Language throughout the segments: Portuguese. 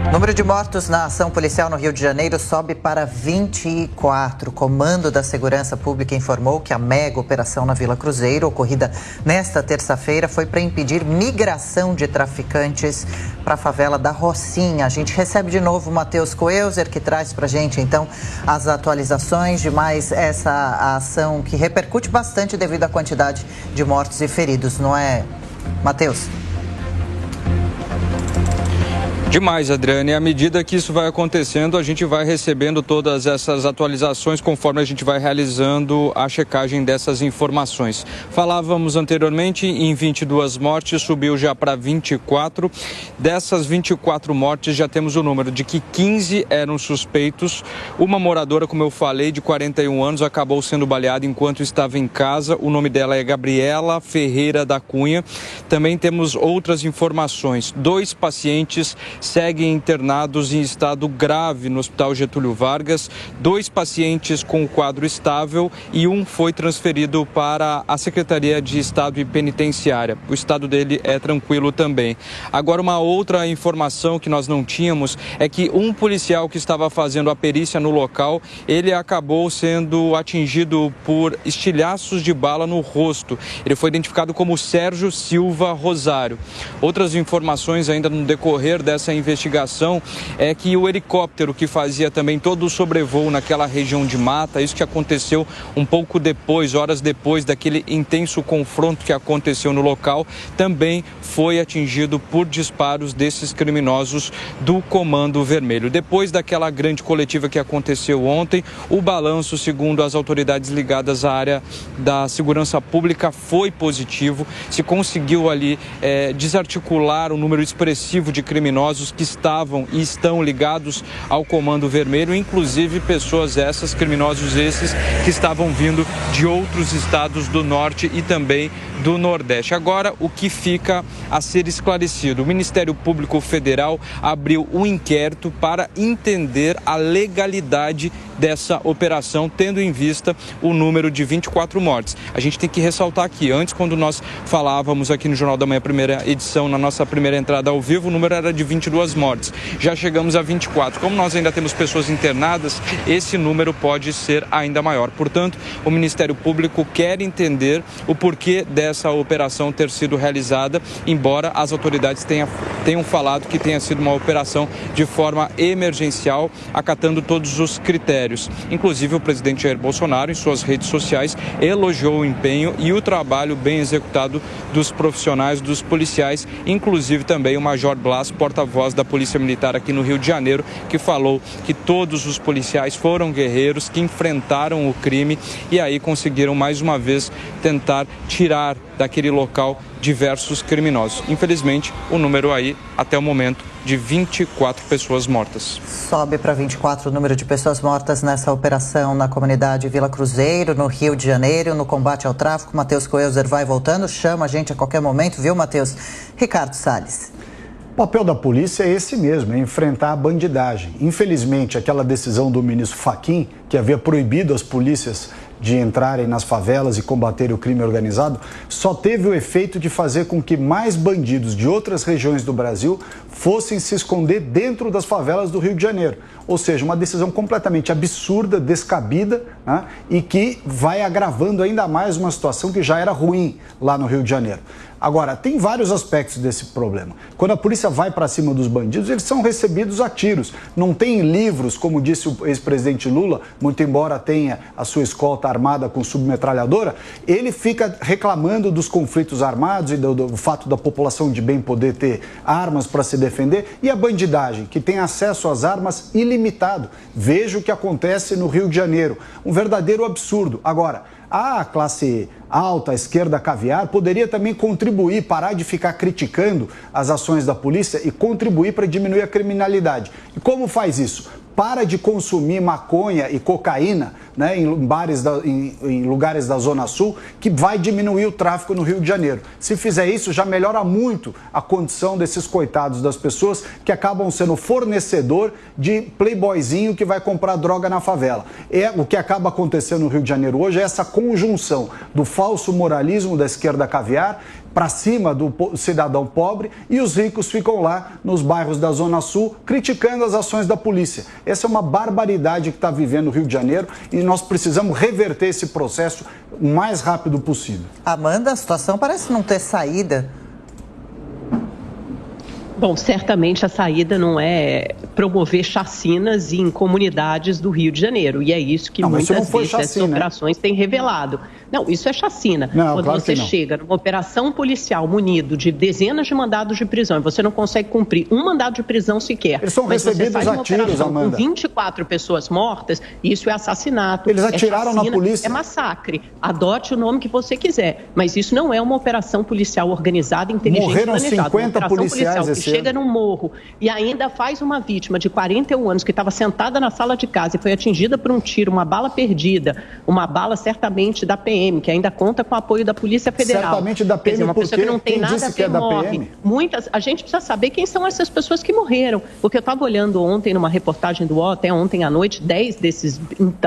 O número de mortos na ação policial no Rio de Janeiro sobe para 24. O Comando da Segurança Pública informou que a mega operação na Vila Cruzeiro, ocorrida nesta terça-feira, foi para impedir migração de traficantes para a favela da Rocinha. A gente recebe de novo o Matheus Coelzer, que traz para a gente, então, as atualizações de mais essa ação que repercute bastante devido à quantidade de mortos e feridos, não é, Matheus? Demais, Adriane. E à medida que isso vai acontecendo, a gente vai recebendo todas essas atualizações conforme a gente vai realizando a checagem dessas informações. Falávamos anteriormente em 22 mortes, subiu já para 24. Dessas 24 mortes, já temos o número de que 15 eram suspeitos. Uma moradora, como eu falei, de 41 anos, acabou sendo baleada enquanto estava em casa. O nome dela é Gabriela Ferreira da Cunha. Também temos outras informações. 2 pacientes seguem internados em estado grave no Hospital Getúlio Vargas, 2 pacientes com quadro estável e um foi transferido para a Secretaria de Estado e Penitenciária. O estado dele é tranquilo também. Agora, uma outra informação que nós não tínhamos é que um policial que estava fazendo a perícia no local, ele acabou sendo atingido por estilhaços de bala no rosto. Ele foi identificado como Sérgio Silva Rosário. Outras informações ainda no decorrer dessa investigação é que o helicóptero que fazia também todo o sobrevoo naquela região de mata, isso que aconteceu um pouco depois, horas depois daquele intenso confronto que aconteceu no local, também foi atingido por disparos desses criminosos do Comando Vermelho. Depois daquela grande coletiva que aconteceu ontem, o balanço, segundo as autoridades ligadas à área da segurança pública, foi positivo. Se conseguiu ali desarticular um número expressivo de criminosos que estavam e estão ligados ao Comando Vermelho, inclusive pessoas essas, criminosos esses, que estavam vindo de outros estados do norte e também do nordeste. Agora, o que fica a ser esclarecido: o Ministério Público Federal abriu um inquérito para entender a legalidade dessa operação, tendo em vista o número de 24 mortes. A gente tem que ressaltar aqui, antes, quando nós falávamos aqui no Jornal da Manhã, primeira edição, na nossa primeira entrada ao vivo, o número era de 22 mortes. Já chegamos a 24. Como nós ainda temos pessoas internadas, esse número pode ser ainda maior. Portanto, o Ministério Público quer entender o porquê dessa operação ter sido realizada, embora as autoridades tenham falado que tenha sido uma operação de forma emergencial, acatando todos os critérios. Inclusive, o presidente Jair Bolsonaro, em suas redes sociais, elogiou o empenho e o trabalho bem executado dos profissionais, dos policiais, inclusive também o Major Blas, porta-voz da Polícia Militar aqui no Rio de Janeiro, que falou que todos os policiais foram guerreiros, que enfrentaram o crime e aí conseguiram mais uma vez tentar tirar daquele local diversos criminosos. Infelizmente, o número aí, até o momento, de 24 pessoas mortas. Sobe para 24 o número de pessoas mortas nessa operação na comunidade Vila Cruzeiro, no Rio de Janeiro, no combate ao tráfico. Matheus Coelzer vai voltando, chama a gente a qualquer momento, viu, Matheus? Ricardo Salles. O papel da polícia é esse mesmo, é enfrentar a bandidagem. Infelizmente, aquela decisão do ministro Fachin, que havia proibido as polícias de entrarem nas favelas e combaterem o crime organizado, só teve o efeito de fazer com que mais bandidos de outras regiões do Brasil fossem se esconder dentro das favelas do Rio de Janeiro. Ou seja, uma decisão completamente absurda, descabida, né, e que vai agravando ainda mais uma situação que já era ruim lá no Rio de Janeiro. Agora, tem vários aspectos desse problema. Quando a polícia vai para cima dos bandidos, eles são recebidos a tiros. Não tem livros, como disse o ex-presidente Lula, muito embora tenha a sua escolta armada com submetralhadora, ele fica reclamando dos conflitos armados e do fato da população de bem poder ter armas para se defender, e a bandidagem, que tem acesso às armas ilimitado. Veja o que acontece no Rio de Janeiro. Um verdadeiro absurdo. Agora, a classe alta, a esquerda caviar, poderia também contribuir, parar de ficar criticando as ações da polícia e contribuir para diminuir a criminalidade. E como faz isso? Para de consumir maconha e cocaína né, em bares, em lugares da Zona Sul, que vai diminuir o tráfico no Rio de Janeiro. Se fizer isso, já melhora muito a condição desses coitados das pessoas que acabam sendo fornecedor de playboyzinho que vai comprar droga na favela. O que acaba acontecendo no Rio de Janeiro hoje é essa conjunção do falso moralismo da esquerda caviar para cima do cidadão pobre, e os ricos ficam lá nos bairros da Zona Sul criticando as ações da polícia. Essa é uma barbaridade que está vivendo o Rio de Janeiro e nós precisamos reverter esse processo o mais rápido possível. Amanda, a situação parece não ter saída. Bom, certamente a saída não é promover chacinas em comunidades do Rio de Janeiro. E é isso que muitas vezes essas operações têm revelado. Não, isso é chacina. Quando claro você chega numa operação policial munido de dezenas de mandados de prisão e você não consegue cumprir um mandado de prisão sequer. Eles são recebidos a tiros, Amanda. Com 24 pessoas mortas, isso é assassinato. Eles atiraram na polícia. É massacre. Adote o nome que você quiser. Mas isso não é uma operação policial organizada, inteligente e planejada. Morreram 50 policiais esse ano. Chega num morro e ainda faz uma vítima de 41 anos que estava sentada na sala de casa e foi atingida por um tiro, uma bala perdida, uma bala certamente da PM, que ainda conta com o apoio da Polícia Federal. Certamente da PM, quer dizer, uma pessoa que não tem nada a ver, morre. A gente precisa saber quem são essas pessoas que morreram, porque eu estava olhando ontem numa reportagem do UOL, até ontem à noite, 10 desses,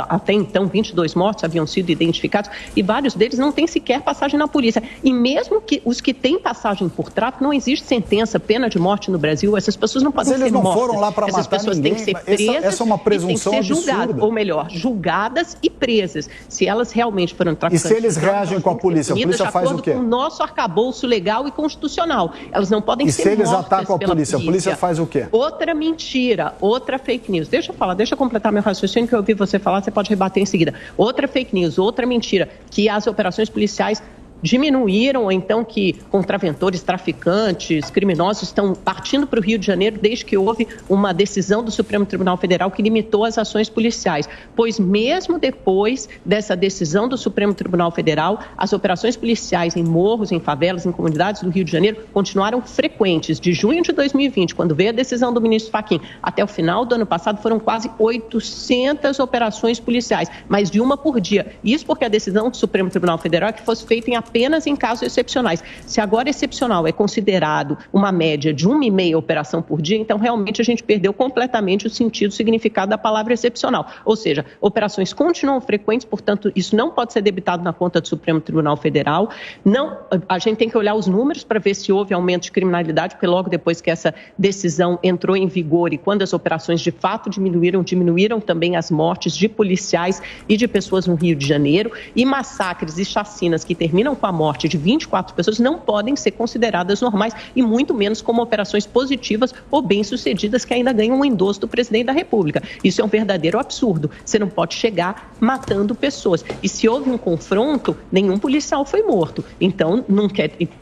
até então 22 mortos haviam sido identificados e vários deles não têm sequer passagem na polícia. E mesmo que os que têm passagem por tráfico, não existe sentença, pena de morte no Brasil, essas pessoas não podem ser mortas. Mas eles não foram lá para matar Essas pessoas ninguém. têm que ser presas, essa é uma presunção têm que ser julgadas, absurda. ou melhor, julgadas e presas. Se elas realmente foram traficantes... E se eles reagem com a polícia faz o quê? De acordo com o nosso arcabouço legal e constitucional. Elas não podem ser mortas. E se eles atacam a polícia faz o quê? Outra mentira, outra fake news. Deixa eu completar meu raciocínio, que eu ouvi você falar, você pode rebater em seguida. Outra fake news, outra mentira, que as operações policiais diminuíram, ou então que contraventores, traficantes, criminosos estão partindo para o Rio de Janeiro desde que houve uma decisão do Supremo Tribunal Federal que limitou as ações policiais. Pois mesmo depois dessa decisão do Supremo Tribunal Federal, as operações policiais em morros, em favelas, em comunidades do Rio de Janeiro continuaram frequentes. De junho de 2020, quando veio a decisão do ministro Fachin, até o final do ano passado foram quase 800 operações policiais, mais de uma por dia. Isso porque a decisão do Supremo Tribunal Federal é que fosse feita apenas em casos excepcionais. Se agora excepcional é considerado uma média de 1,5 operação por dia, então realmente a gente perdeu completamente o sentido, o significado da palavra excepcional. Ou seja, operações continuam frequentes, portanto, isso não pode ser debitado na conta do Supremo Tribunal Federal. Não, a gente tem que olhar os números para ver se houve aumento de criminalidade, porque logo depois que essa decisão entrou em vigor e quando as operações de fato diminuíram também as mortes de policiais e de pessoas no Rio de Janeiro, e massacres e chacinas que terminam com a morte de 24 pessoas não podem ser consideradas normais e muito menos como operações positivas ou bem-sucedidas que ainda ganham um endosso do presidente da República. Isso é um verdadeiro absurdo. Você não pode chegar matando pessoas. E se houve um confronto, nenhum policial foi morto. Então,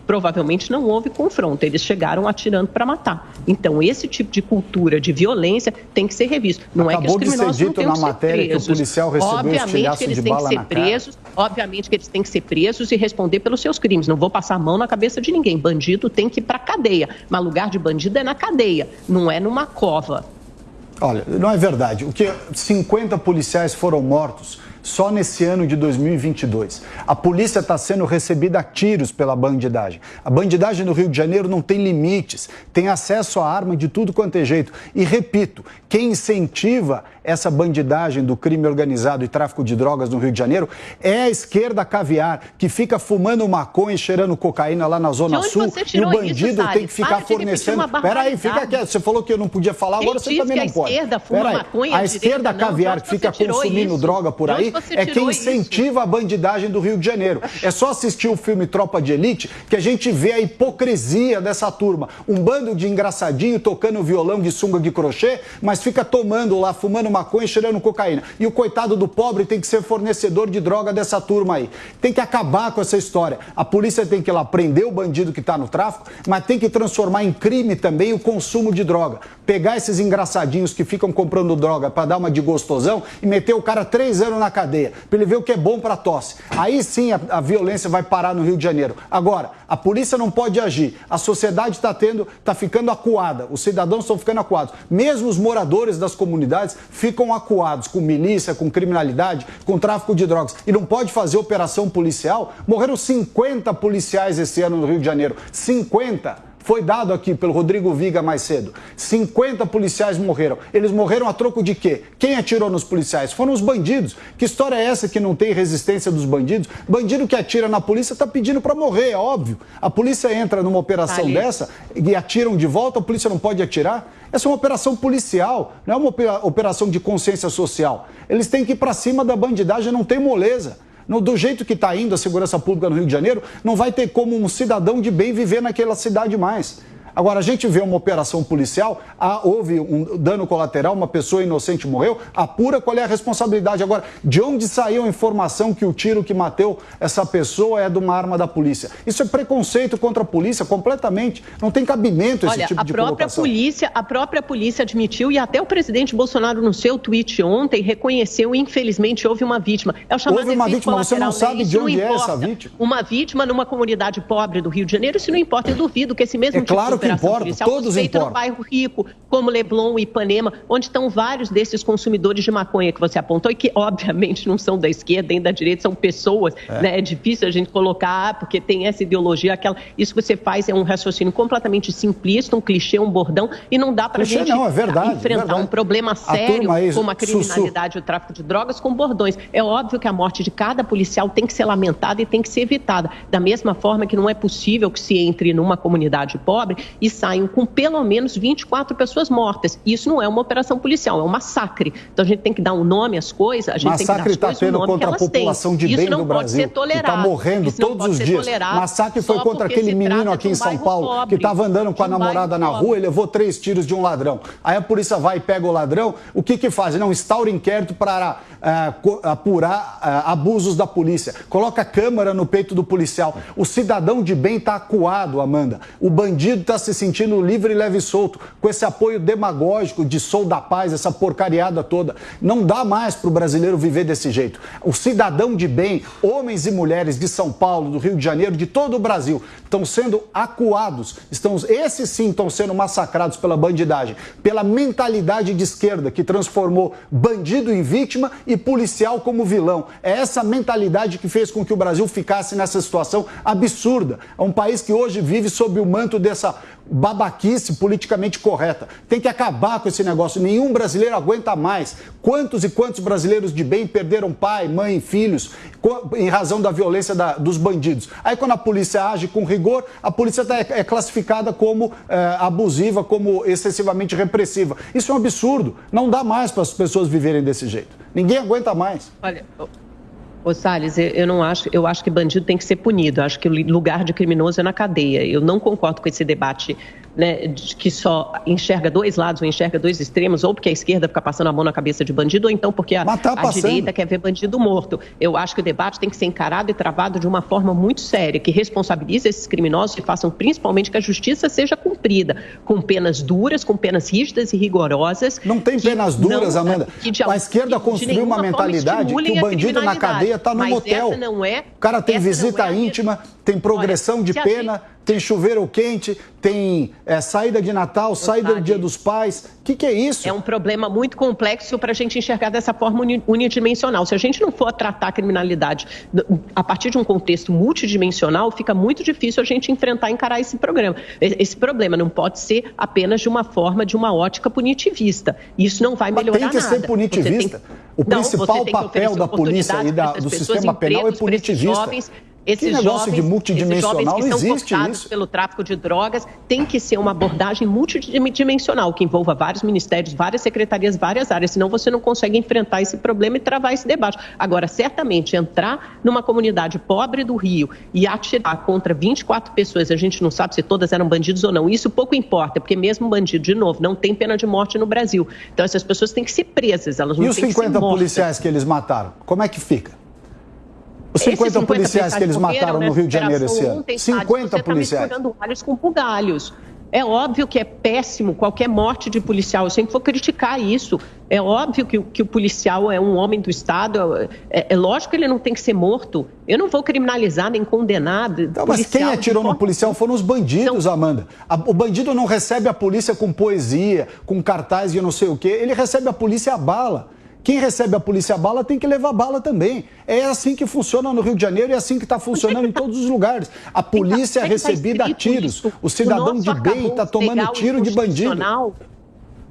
provavelmente não houve confronto. Eles chegaram atirando para matar. Então, esse tipo de cultura de violência tem que ser revisto. Não é que os criminosos não tenham que ser presos. Que o policial recebeu estilhaço de bala na cara. Obviamente que eles têm que ser presos e responder pelos seus crimes. Não vou passar a mão na cabeça de ninguém. Bandido tem que ir para a cadeia. Mas lugar de bandido é na cadeia, não é numa cova. Olha, não é verdade. O que 50 policiais foram mortos só nesse ano de 2022. A polícia está sendo recebida a tiros pela bandidagem. A bandidagem no Rio de Janeiro não tem limites, tem acesso à arma de tudo quanto é jeito. E repito, quem incentiva essa bandidagem do crime organizado e tráfico de drogas no Rio de Janeiro é a esquerda caviar, que fica fumando maconha e cheirando cocaína lá na Zona Sul. E o bandido isso, tem que ficar fornecendo. Peraí, fica quieto. Você falou que eu não podia falar, agora você também não pode. A esquerda caviar que fica consumindo droga por aí é quem incentiva a bandidagem do Rio de Janeiro. É só assistir o filme Tropa de Elite que a gente vê a hipocrisia dessa turma. Um bando de engraçadinho tocando violão de sunga de crochê, mas fica tomando lá, fumando maconha e cheirando cocaína. E o coitado do pobre tem que ser fornecedor de droga dessa turma aí. Tem que acabar com essa história. A polícia tem que ir lá prender o bandido que está no tráfico, mas tem que transformar em crime também o consumo de droga. Pegar esses engraçadinhos que ficam comprando droga para dar uma de gostosão e meter o cara 3 anos na cadeia cadeia, para ele ver o que é bom para a tosse. Aí sim a violência vai parar no Rio de Janeiro. Agora, a polícia não pode agir, a sociedade está ficando acuada, os cidadãos estão ficando acuados. Mesmo os moradores das comunidades ficam acuados com milícia, com criminalidade, com tráfico de drogas. E não pode fazer operação policial. Morreram 50 policiais esse ano no Rio de Janeiro. 50. Foi dado aqui pelo Rodrigo Viga mais cedo. 50 policiais morreram. Eles morreram a troco de quê? Quem atirou nos policiais? Foram os bandidos. Que história é essa que não tem resistência dos bandidos? Bandido que atira na polícia está pedindo para morrer, é óbvio. A polícia entra numa operação dessa e atiram de volta, a polícia não pode atirar? Essa é uma operação policial, não é uma operação de consciência social. Eles têm que ir para cima da bandidagem, não tem moleza. Do jeito que está indo a segurança pública no Rio de Janeiro, não vai ter como um cidadão de bem viver naquela cidade mais. Agora, a gente vê uma operação policial, houve um dano colateral, uma pessoa inocente morreu, apura qual é a responsabilidade. Agora, de onde saiu a informação que o tiro que matou essa pessoa é de uma arma da polícia? Isso é preconceito contra a polícia, completamente. Não tem cabimento esse tipo de colocação. A própria polícia admitiu, e até o presidente Bolsonaro, no seu tweet ontem, reconheceu, infelizmente, houve uma vítima. É o chamado houve uma vítima, você não sabe de onde é essa vítima? Uma vítima numa comunidade pobre do Rio de Janeiro, isso não importa. Eu duvido que esse mesmo tipo de importa, policial todos importam. No bairro rico, como Leblon e Ipanema, onde estão vários desses consumidores de maconha que você apontou e que, obviamente, não são da esquerda nem da direita, são pessoas, né? É difícil a gente colocar, porque tem essa ideologia, isso que você faz é um raciocínio completamente simplista, um clichê, um bordão, e não dá pra gente enfrentar um problema sério como a criminalidade e o tráfico de drogas com bordões. É óbvio que a morte de cada policial tem que ser lamentada e tem que ser evitada. Da mesma forma que não é possível que se entre numa comunidade pobre e saiam com pelo menos 24 pessoas mortas. Isso não é uma operação policial, é um massacre. Então a gente tem que dar um nome às coisas, a gente tem que dar as coisas o nome que elas têm. Massacre está tendo contra a população de bem do Brasil, que está morrendo todos os dias. Massacre foi contra aquele menino aqui em São Paulo, que estava andando com a namorada na rua e levou 3 tiros de um ladrão. Aí a polícia vai e pega o ladrão, o que faz? Não, instaura inquérito para apurar abusos da polícia. Coloca câmera no peito do policial. O cidadão de bem está acuado, Amanda. O bandido está se sentindo livre, leve e solto, com esse apoio demagógico de Sou da Paz, essa porcariada toda. Não dá mais para o brasileiro viver desse jeito. O cidadão de bem, homens e mulheres de São Paulo, do Rio de Janeiro, de todo o Brasil, estão sendo acuados. Esses sim estão sendo massacrados pela bandidagem, pela mentalidade de esquerda que transformou bandido em vítima e policial como vilão. É essa mentalidade que fez com que o Brasil ficasse nessa situação absurda. É um país que hoje vive sob o manto dessa babaquice politicamente correta. Tem que acabar com esse negócio. Nenhum brasileiro aguenta mais. Quantos e quantos brasileiros de bem perderam pai, mãe, filhos em razão da violência dos bandidos? Aí quando a polícia age com rigor, a polícia é classificada como abusiva, como excessivamente repressiva. Isso é um absurdo. Não dá mais para as pessoas viverem desse jeito. Ninguém aguenta mais. Olha, Salles, eu acho que bandido tem que ser punido. Eu acho que o lugar de criminoso é na cadeia. Eu não concordo com esse debate, né, que só enxerga dois lados ou enxerga dois extremos, ou porque a esquerda fica passando a mão na cabeça de bandido, ou então porque a direita quer ver bandido morto. Eu acho que o debate tem que ser encarado e travado de uma forma muito séria, que responsabilize esses criminosos e façam principalmente que a justiça seja cumprida, com penas duras, com penas rígidas e rigorosas. Não tem penas duras, Amanda. A esquerda construiu uma mentalidade que o bandido na cadeia está no motel. O cara tem visita íntima, tem progressão de pena, tem chuveiro quente, tem saída de Natal, saída do Dia dos Pais. O que é isso? É um problema muito complexo para a gente enxergar dessa forma unidimensional. Se a gente não for tratar a criminalidade a partir de um contexto multidimensional, fica muito difícil a gente enfrentar e encarar esse problema. Esse problema não pode ser apenas de uma forma, de uma ótica punitivista. Isso não vai melhorar nada. Tem que ser punitivista. O principal papel da polícia e do sistema penal é punitivista. Esses jovens que são tocados pelo tráfico de drogas, tem que ser uma abordagem multidimensional, que envolva vários ministérios, várias secretarias, várias áreas, senão você não consegue enfrentar esse problema e travar esse debate. Agora, certamente, entrar numa comunidade pobre do Rio e atirar contra 24 pessoas, a gente não sabe se todas eram bandidos ou não, isso pouco importa, porque mesmo bandido, de novo, não tem pena de morte no Brasil. Então, essas pessoas têm que ser presas, elas não têm que ser mortas. E os 50 policiais que eles mataram, como é que fica? Os 50 policiais que eles mataram no Rio de Janeiro esse ano. 50 policiais. Você está misturando alhos com bugalhos. É óbvio que é péssimo qualquer morte de policial, eu sempre vou criticar isso. É óbvio que o policial é um homem do Estado, é lógico que ele não tem que ser morto. Eu não vou criminalizar nem condenar. Não, mas quem atirou no policial foram os bandidos, Amanda. O bandido não recebe a polícia com poesia, com cartaz e eu não sei o quê, ele recebe a polícia a bala. Quem recebe a polícia a bala tem que levar bala também. É assim que funciona no Rio de Janeiro e é assim que está funcionando em todos os lugares. A polícia é recebida a tiros. O cidadão de bem está tomando tiro de bandido.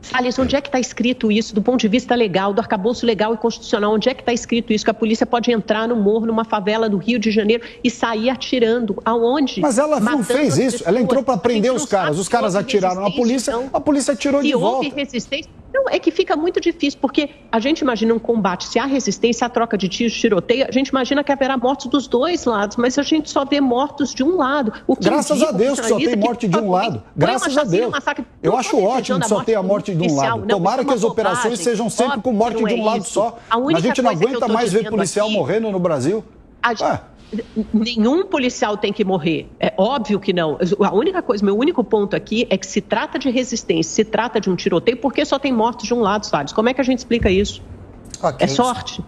Salles, onde é que está escrito isso do ponto de vista legal, do arcabouço legal e constitucional? Onde é que está escrito isso? Que a polícia pode entrar no morro, numa favela do Rio de Janeiro e sair atirando? Aonde? Mas ela não fez isso. Ela entrou para prender os caras. Os caras atiraram na polícia, a polícia atirou de volta. Se houve resistência... Não, é que fica muito difícil, porque a gente imagina um combate, se há resistência, há troca de tiros, tiroteio, a gente imagina que haverá mortos dos dois lados, mas a gente só vê mortos de um lado. Graças a Deus que só tem morte de um lado. Graças a Deus. Eu acho ótimo que só tenha morte de um lado. Tomara que as operações sejam sempre com morte de um lado só. A gente não aguenta mais ver policial morrendo no Brasil. Nenhum policial tem que morrer, é óbvio que não. A única coisa, meu único ponto aqui é que se trata de resistência, se trata de um tiroteio, porque só tem mortos de um lado, Salles. Como é que a gente explica isso? Okay. É sorte?